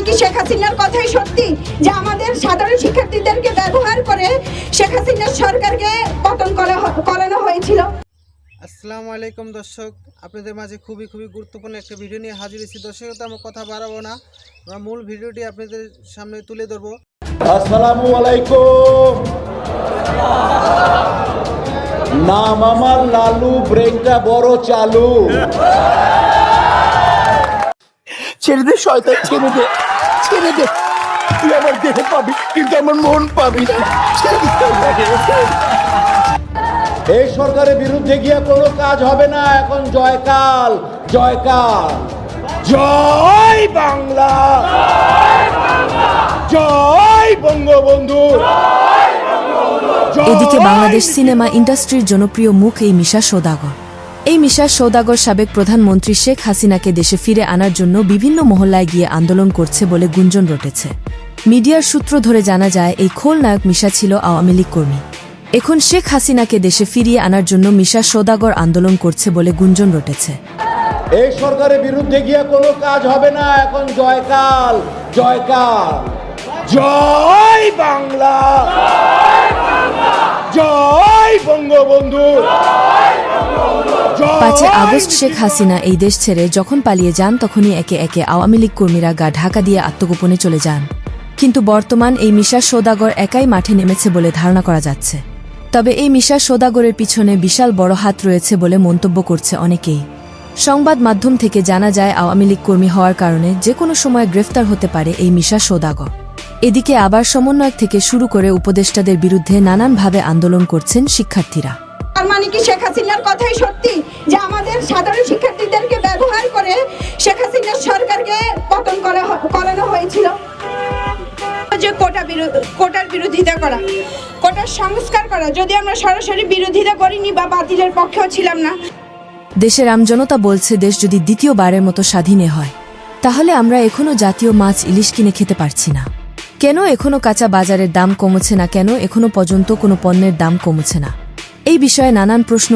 কি শেখ হাসিনার কথাই সত্যি যে আমাদের সাধারণ শিক্ষার্থীদেরকে ব্যবহার করে শেখ হাসিনার সরকারকে পতন করানো হয়েছিল? আসসালামু আলাইকুম দর্শক, আপনাদের মাঝে খুবই গুরুত্বপূর্ণ একটা ভিডিও নিয়ে হাজির হয়েছি। দর্শক, তো আমরা কথা বাড়াবো না, আমরা মূল ভিডিওটি আপনাদের সামনে তুলে ধরবো। আসসালামু আলাইকুম। নাম আমার লালু, ব্রেকটা বড় চালু। ছেড়ে দে শয়তান, ছেড়ে দে, ছেড়ে দে। তুই আমার দেহ পাবি কিন্তু আমার মন পাবি না। এই সরকারের বিরুদ্ধে গিয়ে কোনো কাজ হবে না। এখন জয়কাল, জয়কাল, জয় বাংলা, জয় বঙ্গবন্ধু। এদিকে বাংলাদেশ সিনেমা ইন্ডাস্ট্রির জনপ্রিয় মুখ এই মিশা সওদাগর। এই মিশা সওদাগর সাবেক প্রধানমন্ত্রী শেখ হাসিনাকে দেশে ফিরে আনার জন্য বিভিন্ন মহল্লায় গিয়ে আন্দোলন করছে বলে গুঞ্জন রটেছে। মিডিয়ার সূত্র ধরে জানা যায়, এই খলনায়ক মিশা ছিল আওয়ামী লীগ কর্মী। এখন শেখ হাসিনাকে দেশে ফিরিয়ে আনার জন্য মিশা সওদাগর আন্দোলন করছে বলে গুঞ্জন রটেছে। এই সরকারের বিরুদ্ধে গিয়ে কোনো কাজ হবে না। এখন জয়কাল, জয়কাল, জয় বাংলা, জয় বঙ্গবন্ধু। 5 আগস্ট শেখ হাসিনা এই দেশ ছেড়ে যখন পালিয়ে যান, তখনই একে একে আওয়ামী লীগ কর্মীরা গা ঢাকা দিয়ে আত্মগোপনে চলে যান। কিন্তু বর্তমান এই মিশা সওদাগর একাই মাঠে নেমেছে বলে ধারণা করা যাচ্ছে। তবে এই মিশা সওদাগরের পিছনে বিশাল বড় হাত রয়েছে বলে মন্তব্য করছে অনেকেই। সংবাদ মাধ্যম থেকে জানা যায়, আওয়ামী লীগ কর্মী হওয়ার কারণে যে কোনো সময় গ্রেফতার হতে পারে এই মিশা সওদাগর। এদিকে আবার সমন্বয়ক থেকে শুরু করে উপদেষ্টাদের বিরুদ্ধে নানানভাবে আন্দোলন করছেন শিক্ষার্থীরা। তার মানে কি শেখ হাসিনার কথাই সত্যি যে আমাদের সাধারণ শিক্ষার্থীদেরকে ব্যবহার করে শেখ হাসিনার সরকারকে পতন করানো হয়েছিল? যে কোটার বিরোধিতা করা, কোটার সংস্কার করা, যদি আমরা সরাসরি বিরোধিতা করিনি বা বাতিলের পক্ষেও ছিলাম না। দেশের আমজনতা বলছে, দেশ যদি দ্বিতীয়বারের মতো স্বাধীনে হয়, তাহলে আমরা এখনো জাতীয় মাছ ইলিশ কিনে খেতে পারছি না। কেন এখনো কাঁচা বাজারের দাম কমছে না? কেন এখনো পর্যন্ত কোনো পণ্যের দাম কমছে না? এই বিষয়ে নানান প্রশ্ন